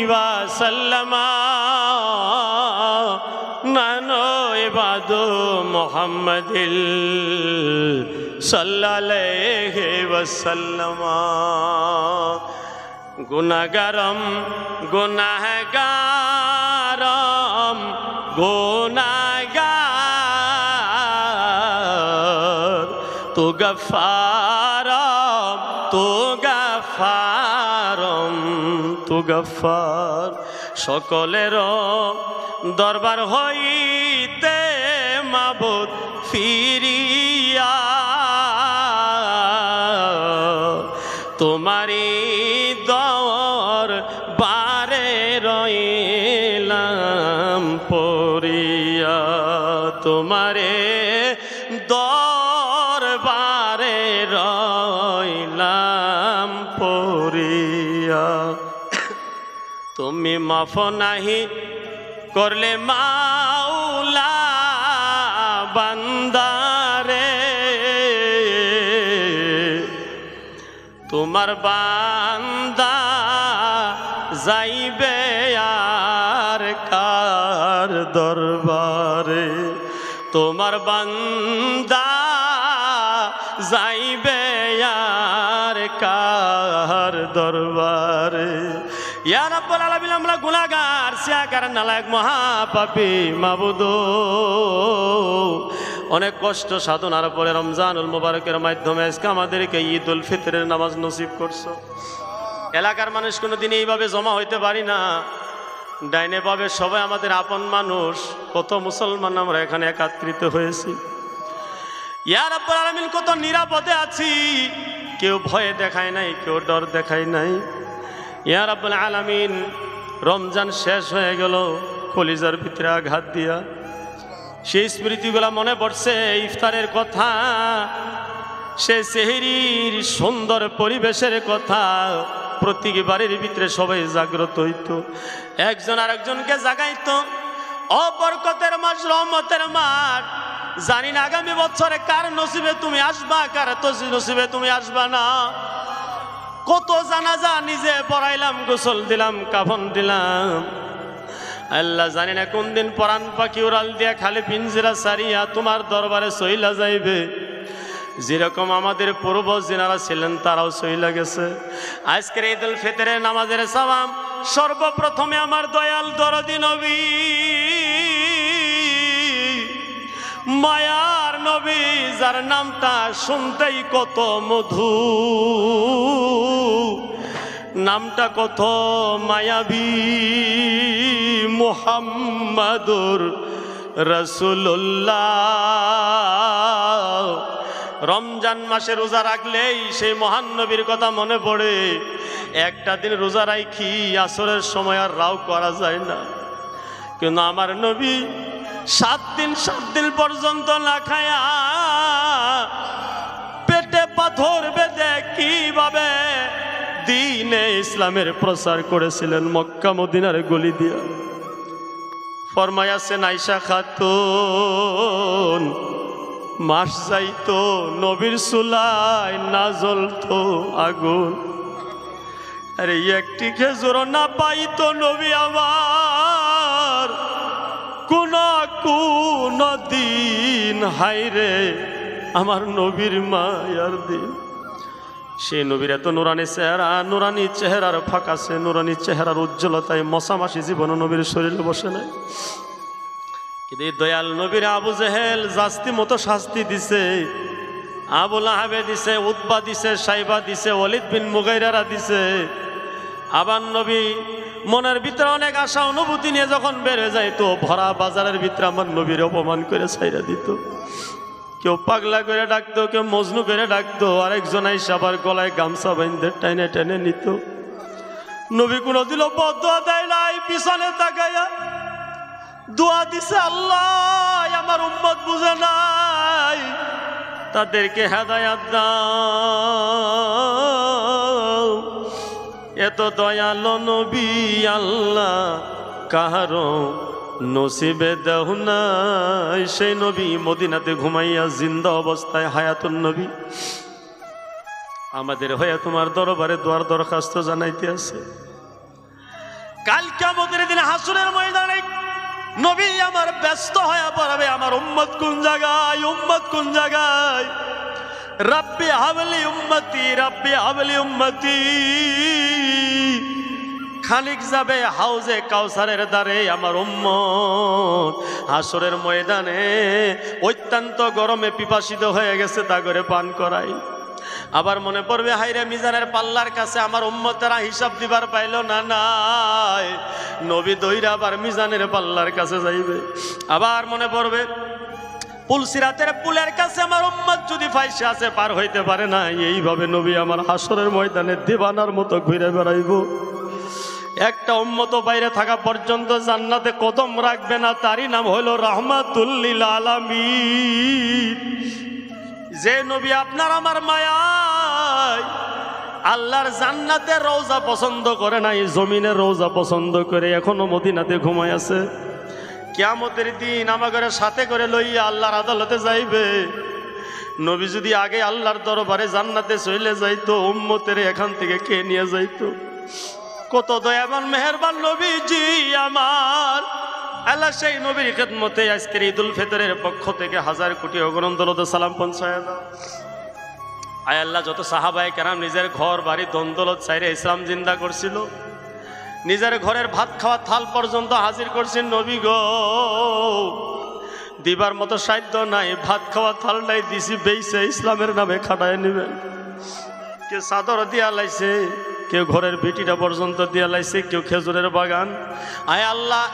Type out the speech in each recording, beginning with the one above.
ওয়াসাল্লামা নানো ইবাদু মুহাম্মাদিল সাল্লাল্লাহু ওয়াসাল্লামা গুনাহগারম গুনাহগারম গুনাহগার তু গফফারম তু গফফারম তু গফফার সকলের দরবার হইতে মাবুদ ফিরিয়া তোমারি দর বারে রইলাম পড়িয়া তোমারে দরবারে রইলাম পড়িয়া তুমি মাফ নাহি করলে মাওলা বান্দারে তোমার বান্দা যাইবে আর কার দরবারে তোমার বান্দা যাইবে আর কার দরবারে ইয়া রাব্বুল আলামিন আমরা গুনাহগার সিয়াকার নালায়েক মহাপাপী মাবুদ অনেক কষ্ট সাধনার পরে রমজানুল মুবারকের মাধ্যমে আজকে আমাদেরকে ঈদুল ফিতরের নামাজ নসিব করছো এলাকার মানুষ কোনোদিন এইভাবে জমা হইতে পারি না ডাইনে পাবে সবাই আমাদের আপন মানুষ কত মুসলমান আমরা এখানে একত্রিত হয়েছি ইয়া রাব্বুল আলামিন কত নিরাপদে আছি কেউ ভয়ে দেখায় নাই কেউ ডর দেখায় নাই ইয়া রাব্বুল আলামিন রমজান শেষ হয়ে গেল কলিজার ভিতরে আঘাত দিয়া সেই স্মৃতিগুলা মনে পড়ছে ইফতারের কথা সে সেহরির সুন্দর পরিবেশের কথা প্রত্যেক বাড়ির ভিতরে সবাই জাগ্রত হইতো একজন আরেকজনকে জাগাইতো অবরকতের মাস রহমতের মাস জানি না আগামী বছরে কার নসিবে তুমি আসবা কার নসিবে তুমি আসবা না কত জানাজা নিজে পড়াইলাম গোসল দিলাম কাফন দিলাম আল্লাহ জানি না কোন দিন পরাণ পাখি উড়াল দিয়া খালি পিঞ্জিরা সারিয়া তোমার দরবারে সইলা যাইবে যেরকম আমাদের পূর্ব যিনারা ছিলেন তারাও সইলা গেছে আজকের ঈদুল ফিতরের নামাজের সওয়াব সর্বপ্রথমে আমার দয়াল দরদি নবী মায়ার নবী যার নামটা শুনতেই কত মধু নামটা কত মায়াবী মুহাম্মাদুর রাসূলুল্লাহ রমজান মাসে রোজা রাখলেই সেই মহান নবীর কথা মনে পড়ে একটা দিন রোজা রাখি আসরের সময় আর রাও করা যায় না কিন্তু আমার নবী 7 দিন পর্যন্ত না খায়া পেটে পাথর বেঁধে কিভাবে দ্বীনে ইসলামের প্রচার করেছিলেন মক্কা মদিনার গলি দিয়া ফরমায়াছেন আয়েশা খাতুন মাস যাইতো নবীর চুলায় না জ্বলতো আগুন আরে একটি খেজুর না পাইতো নবী আমার কোন দিন হাইরে আমার নবীর মায়ার দিন সেই নবীর এত নুরানি চেহারা নুরানি চেহারার ফাঁক আছে নুরানি চেহারার উজ্জ্বলতায় মশামাসি জীবন নবীর শরীরে বসে নাই কিন্তু এই দয়াল নবীর আবু জেহেল জাস্তি মতো শাস্তি দিছে আবু লাহাবে দিছে উতবা দিছে সাইবা দিছে ওয়ালিদ বিন মুগাইরারা দিছে আবার নবী মনের ভিতরে অনেক আশা অনুভূতি নিয়ে যখন বেড়ে যাইতো ভরা বাজারের ভিতরে আমার নবীর অপমান করে ছাইরা দিত কেউ পাগলা করে ডাকতো কেউ মজনু করে ডাকতো আরেকজন আইসা আবার গলায় গামছা বাইন্ধে টেনে টেনে নিত নবী কোনো দিল বদুয়া দেয় নাই পিছনে তাকাইয়া দোয়া দিছে আল্লাহ আমার উম্মত বুঝে নাই তাদেরকে হেদায়াত দাও এত দয়ালো নবী আল্লাহ কাহারো নসিবে দাও নাই সেই নবী মদিনাতে ঘুমাইয়া জিন্দা অবস্থায় হায়াতুন নবী আমাদের হয়ে তোমার দরবারে দোয়ার দরখাস্ত জানাইতে আছে কাল কিয়ামতের দিনে হাসরের ময়দানে নবী আমার ব্যস্ত হয়ে পড়বে, আমার উম্মত কোন জায়গায়, উম্মত কোন জায়গায়। রাব্বি হাবলি উম্মতি, রাব্বি হাবলি উম্মতি। খানিক যাবে হাউজে কাউসারের দ্বারে, আমার উম্মত হাসরের ময়দানে অত্যন্ত গরমে পিপাসিত হয়ে গেছে, তা করে পান করাই। আবার মনে পড়বে হাইরে মিজানের পাল্লার কাছে আমার উম্মতেরা হিসাব দিবার পাইল না, নাই নবী দইরা আবার মিজানের পাল্লার কাছে যাইবে। আবার মনে পড়বে পুলসিরাতের পুলের কাছে আমার উম্মত যদি ফাইসে আছে, পার হইতে পারে না। এইভাবে নবী আমার হাসরের ময়দানে দিবানার মতো ঘুরে বেড়াইব। একটা উম্মত বাইরে থাকা পর্যন্ত জান্নাতে কদম রাখবে না, তারই নাম হলো রাহমাতুল লিল আলামিন। যে নবী আপনার আমার মায়ায় আল্লাহর জান্নাতের রওজা পছন্দ করে নাই, জমিনের রওজা পছন্দ করে এখনো মদিনাতে ঘুমায় আছে। কিয়ামতের দিন আমাদের সাথে করে লইয়া আল্লাহর আদালতে যাইবে। নবী যদি আগে আল্লাহর দরবারে জান্নাতে চলে যাইতো, উম্মতের এখান থেকে কে নিয়ে যাইতো? কত দয়াবান মেহেরবান নবীজি আমার। আল্লাহ সেই নবীর খেদমতে আজকের ঈদুল ফিতরের পক্ষ থেকে 1000 কোটি অগণন দরুদ সালাম পৌঁছায় দাও। আয় আল্লাহ, যত সাহাবায়ে কেরাম নিজের ঘর বাড়ি দন্দলত ছাইরে ইসলাম জিন্দা করছিল, নিজের ঘরের ভাত খাওয়া থাল পর্যন্ত হাজির করছেন নবী গো। দিবার মতো সাধ্য নাই, ভাত খাওয়া থাল নাই, দিছি বেইছে ইসলামের নামে খাটায় নিবেন। কেউ চাদর দিয়া লাইছে, কেউ ঘরের ভিটিটা পর্যন্ত দিয়া লাইছে, কেউ খেজুরের বাগান। আয় আল্লাহ,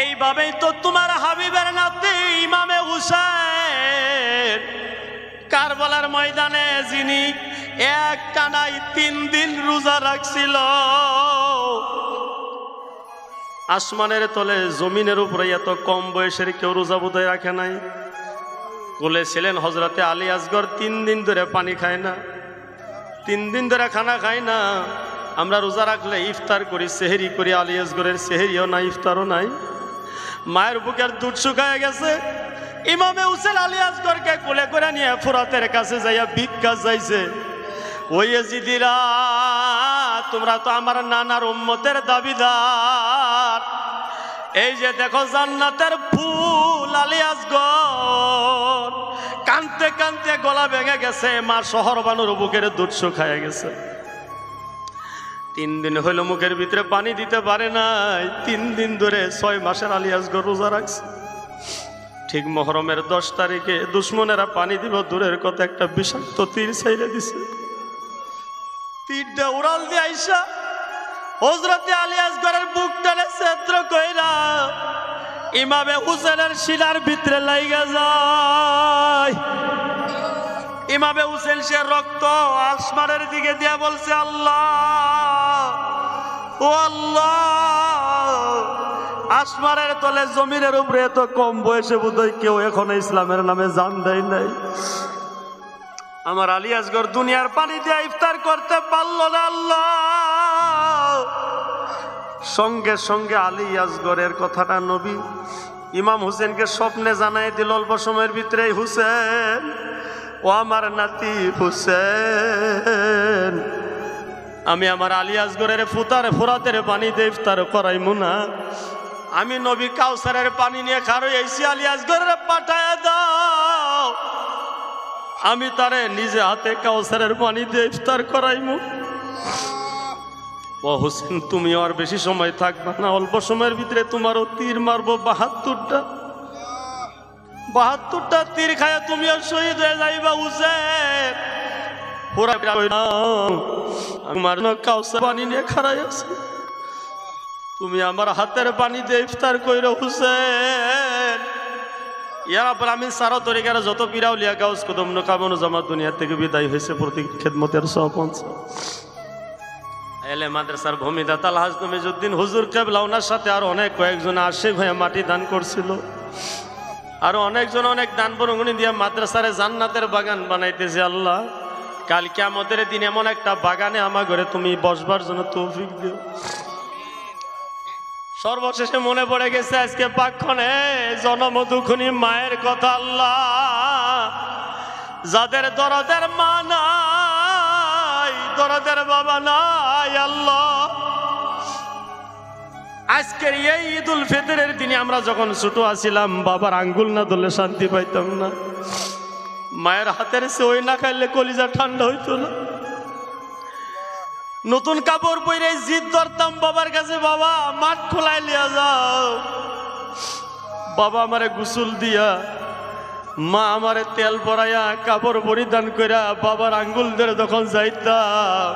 এইভাবেই তো তোমার হাবিবের নাতি ইমামে হুসাইন কারবালার ময়দানে, যিনি এক টানাই 3 দিন রোজা রাখছিল। আসমানের তলে জমিনের উপরে এত কম বয়সের কেউ রোজা বোধহয় রাখে নাই। কোলে ছিলেন হজরতে আলী আসগর, 3 দিন ধরে পানি খায় না, 3 দিন ধরে খানা খায় না। আমরা রোজা রাখলে ইফতার করি, সেহেরি করি, আলী আসগরের সেহেরিও নাই, ইফতারও নাই। মায়ের বুকের দুধ শুকায় গেছে। ইমামে হুসেন আলী আসগরকে কোলে করে নিয়ে ফুরাতের কাছে যাইয়া ভিক্ষা চাইছে। ওই জিদিরা, তোমরা তো আমার নানার উম্মতের দাবিদার। এই যে দেখো জান্নাতের ফুল আলী আসগর কানতে কানতে গলা ভেঙে গেছে, মা শহর বানুর বুকের দুধ শুকায় গেছে। 3 দিন হইল মুখের ভিতরে পানি দিতে পারে নাই। 3 দিন ধরে 6 মাসের আলী আসগর রোজা রাখছে। ঠিক মহরমের 10 তারিখে দুশ্মনেরা পানি দিব দূরের কথা, একটা বিষাক্ত তীর ছাইড়ে দিছে। তীরটা উড়াল দিয়ে আইসা হযরতে আলী আসগরের বুক টানে ছেদ্র কইরা ইমামে হুসেনের শিরার ভিতরে লাইগা যায়। ইমামে হুসেন সে রক্ত আসমানের দিকে দিয়া বলছে, আল্লাহ ও আল্লাহ, আসমানের তলে জমিনের উপরে এত কম বয়সে বোধহয় কেউ এখনো ইসলামের নামে জান দেয় নাই। আমার আলী আসগর দুনিয়ার পানি দিয়ে ইফতার করতে পারলো না আল্লাহ। সঙ্গে সঙ্গে আলী আসগরের কথাটা নবী ইমাম হুসেনকে স্বপ্নে জানাই দিল অল্প সময়ের ভিতরে, হুসেন ও আমার নাতি হুসেন, আমি আমার আলী আসগরের ফুরাতের পানি দিয়ে ইফতার করাইমু না, আমি নবী কাউসারের পানি নিয়ে খারো এসি, আলী আসগরের পাঠায় দাও, আমি তারে নিজে হাতে কাউসারের পানি দিয়ে ইফতার করাইমু। ও হুসেন, তুমি আর বেশি সময় থাকবা না, অল্প সময়ের ভিতরে তোমারও তীর মারবো 72টা তীর খায়া তুমিও শহীদ হয়ে যাইবা হুসেন। আমার কাউসার পানি নিয়ে খাড়াই আছে, তুমি আমার হাতের পানি দিয়ে ইফতার কইরো হুসেন। ইয়ার পর আমি সারা তরিকার যত পিরাউলিয়া গাউস কদম নকাবন জামা দুনিয়া থেকে বিদায় হয়েছে, প্রতি খেদমতের সহপঞ্চ এলে মাদ্রাসার ভূমিদাতা আলহাজ তমিজউদ্দিন হুজুর কেবলা, ওনার সাথে আর অনেক কয়েকজন আশিক হয়ে মাটি দান করছিল, আর অনেকজন অনেক দান বরঙ্গনি দিয়ে মাদ্রাসারে জান্নাতের বাগান বানাইতেছে। আল্লাহ, কাল কিয়ামতের দিন এমন একটা বাগানে আমার ঘরে তুমি বসবার জন্য তৌফিক দিও। সর্বশেষে মনে পড়ে গেছে আজকে পাক্ষণে জনম দুঃখিনী মায়ের কথা। আল্লাহ, যাদের দরদের মা নাই, দরদের বাবা নাই, আল্লাহ আজকের এই ঈদুল ফিতরের দিনে আমরা যখন ছোট আছিলাম, বাবার আঙ্গুল না ধরলে শান্তি পাইতাম না, মায়ের হাতের সই না খাইলে কলিজা ঠান্ডা হইতো না। নতুন কাপড় পরে জিদ ধরতাম বাবার কাছে, বাবা মাঠ খোলাই লিয়া যাও। বাবা আমারে গোসল দিয়া, মা আমারে তেল পরাইয়া, কাপড় পরিধান কইরা বাবার আঙ্গুল ধরে যখন যাইতাম,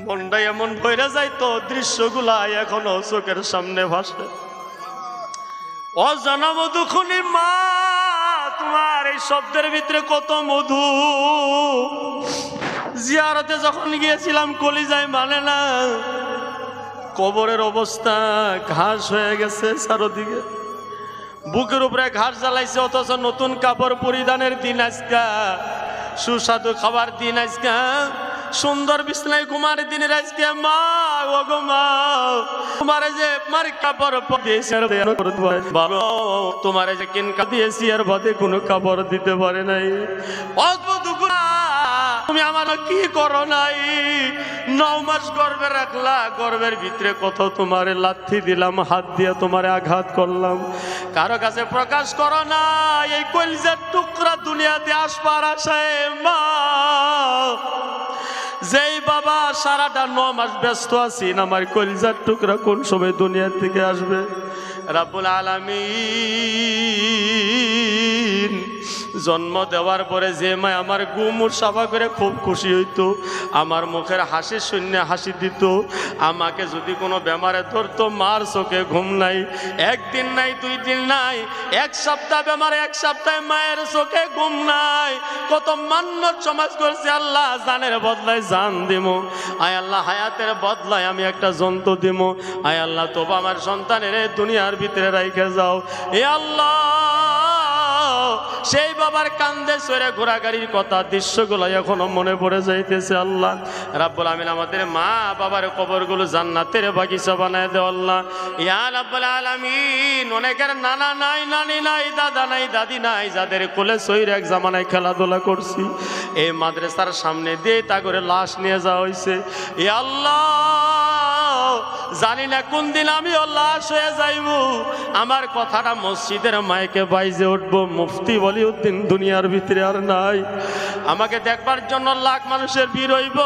মনটা এমন ভইরা যাইতো, দৃশ্যগুলা এখনো চোখের সামনে ভাসে। অজনম দুখুনি মা, তোমার এই শব্দের ভিতরে কত মধু। জিয়ারতে যখন গিয়েছিলাম কলিজায় মানে না, কবরের অবস্থা ঘাস হয়ে গেছে চারদিকে, বুকের উপরে ঘাস জ্বালাইছে, অথচ নতুন কাপড় পরিধানের দিন আজকা, সুস্বাদু খাবার দিন আজকা, সুন্দর বিছনায় ঘুমার দিনের আজকে। মা ও গো মা, তোমারে যে মার কাপড় দিয়েছি, তোমারে যে কিনকা দিয়েছি আর বাদে কোনো কাপড় দিতে পারে নাই। তুমি আমার কি করো নাই? 9 মাস গর্ভে রাখলা, গর্ভের ভিতরে কত তোমারে লাথি দিলাম, হাত দিয়ে তোমারে আঘাত করলাম, কারো কাছে প্রকাশ করো না। এই কলিজার টুকরা দুনিয়াতে আসবার আশায় মা, যেই বাবা সারাটা 9 মাস ব্যস্ত আছেন, আমার কলিজার টুকরা কোন সময় দুনিয়া থেকে আসবে? রাব্বুল আলামিন জন্ম দেওয়ার পরে যে মা আমার গুমুর সাফা করে খুব খুশি হইতো, আমার মুখের হাসি শূন্য হাসি দিত, আমাকে যদি কোনো বেমারে ধরতো, মার চোখে ঘুম নাই, 1 দিন নাই 2 দিন নাই, 1 সপ্তাহ বেমারে, 1 সপ্তাহে মায়ের চোখে ঘুম নাই। কত মান্যত সমাজ করছে, আল্লাহ জানের বদলায় জান দিমো, আয় আল্লাহ হায়াতের বদলায় আমি একটা জন্তু দিমো, আয় আল্লাহ তবু আমার সন্তানের দুনিয়ার ভিতরে রাইখে যাও। এ আল্লাহ, সেই বাবার কান্দে সরে ঘোরাগাড়ির কথা, দৃশ্যগুলো এখনো মনে পড়ে যাইতেছে। আল্লাহ রাব্বুল আমিন আমাদের মা বাবার কবরগুলো জান্নাতের বাগিচা বানায় দেও আল্লাহ। ইয়া রাব্বুল আলামিন, অনেকের নানা নাই, নানি নাই, দাদা নাই, দাদি নাই, যাদের কোলে সইর এক জামানায় খেলাধুলা করছি, এই মাদ্রাসার সামনে দিয়ে তা করে লাশ নিয়ে যাওয়া হয়েছে। ইয়া আল্লাহ, জানি না কোন দিন আমিও লাশ হয়ে যাইব, আমার কথাটা মসজিদের মাইকে বাইজে উঠবো, মুফতি ওয়ালিউদ্দিন দুনিয়ার ভিতরে আর নাই, আমাকে দেখবার জন্য লাখ মানুষের ভিড় হইব,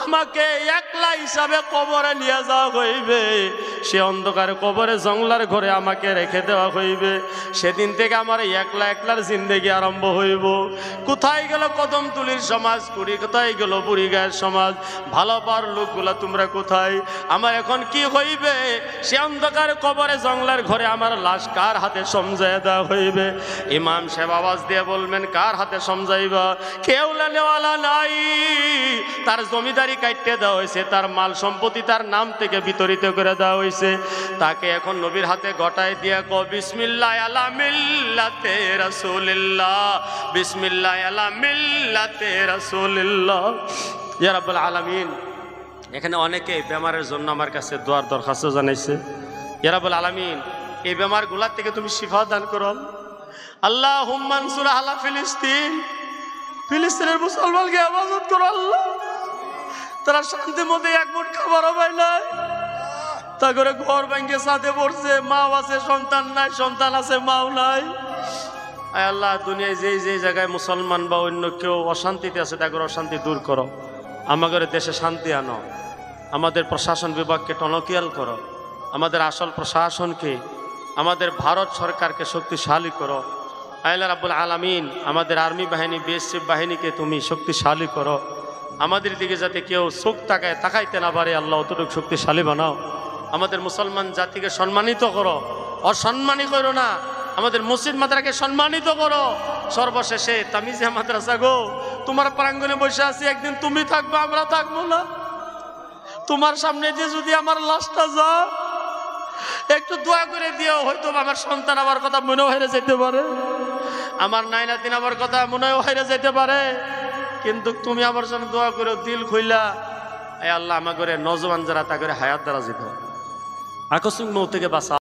আমাকে একলা হিসাবে কবরে নিয়ে যাওয়া হইবে, সে অন্ধকার কবরে জংলার ঘরে আমাকে রেখে দেওয়া হইবে। সেদিন থেকে আমার একলা একলার জিন্দেগি আরম্ভ হইব। কোথায় গেল কদমতলির সমাজ, কোথায় গেল বুড়িগাঁয়ের সমাজ, ভালো পাওয়ার লোকগুলা তোমরা কোথায়? আমার এখন কি হইবে? সে অন্ধকার কবরে জংলার ঘরে আমার লাশ কার হাতে সমঝাইয়া দেওয়া হইবে? ইমাম সাহেব আওয়াজ দিয়ে বলবেন, কার হাতে সমঝাইবা? কেউ নেওয়ালা নাই, তার জমিদারি কাটতে দেওয়া হয়েছে, তার মাল সম্পত্তি তার নাম থেকে বিতরিত করে দেওয়া হয়েছে, তাকে এখন নবীর হাতে গটায় দিয়া কো, বিসমিল্লাহ আলা মিল্লাতে রাসূলিল্লাহ, বিসমিল্লাহ আলা মিল্লাতে রাসূলিল্লাহ। ইয়া রাব্বুল আলামিন, এখানে অনেকে বেমারের জন্য আমার কাছে দোয়ার দরখাস্ত জানাইছে। ইয়া রাব্বুল আলামিন, এই বেমারগুলার থেকে তুমি শিফা দান করো। আল্লাহুম্মা আনসুর আলা ফিলিস্তিন, ফিলিস্তিনের মুসলমানকে হেফাজত করো আল্লাহ। তারা শান্তির মধ্যে এক মুঠ খাবারও পায় নাই, তা করে ঘর ভেঙে সাথে পড়ছে, মা আছে সন্তান নাই, সন্তান আছে মাও নাই। আয় আল্লাহ, দুনিয়ায় যেই যেই জায়গায় মুসলমান বা অন্য কেউ অশান্তিতে আছে, তাদের অশান্তি দূর করো, আমাদের দেশে শান্তি আনো, আমাদের প্রশাসন বিভাগকে টনকিয়াল করো, আমাদের আসল প্রশাসনকে, আমাদের ভারত সরকারকে শক্তিশালী করো। আল্লাহ রাব্বুল আলামিন, আমাদের আর্মি বাহিনী, বিএসএফ বাহিনীকে তুমি শক্তিশালী করো, আমাদের দিকে যাতে কেউ চোখ তাকাইতে না পারে, আল্লাহ অতটুকু শক্তিশালী বানাও। আমাদের মুসলমান জাতিকে সম্মানিত করো, অসম্মানী করো না, আমাদের মসজিদ মাদ্রাসাকে সম্মানিত করো। সর্বশেষে তামিজে মাদ্রাসা গো, তোমার প্রাঙ্গণে বসে আছি, একদিন তুমি থাকবে, আমরা থাকবো না, তোমার সামনে দিয়ে যদি আমার লাশটা যা, একটু দোয়া করে দিও, হয়তো আমার সন্তান আবার কথা মনেও হেরে যেতে পারে, আমার নাইনাতিন আবার কথা মনেও হেরে যেতে পারে, কিন্তু তুমি আমার জন্য দোয়া করে দিল খুইলা, আল্লাহ আমার করে নজওয়ান যারা তা করে হায়াত দ্বারা যেত আকস্মিক মৌত থেকে বাঁচা।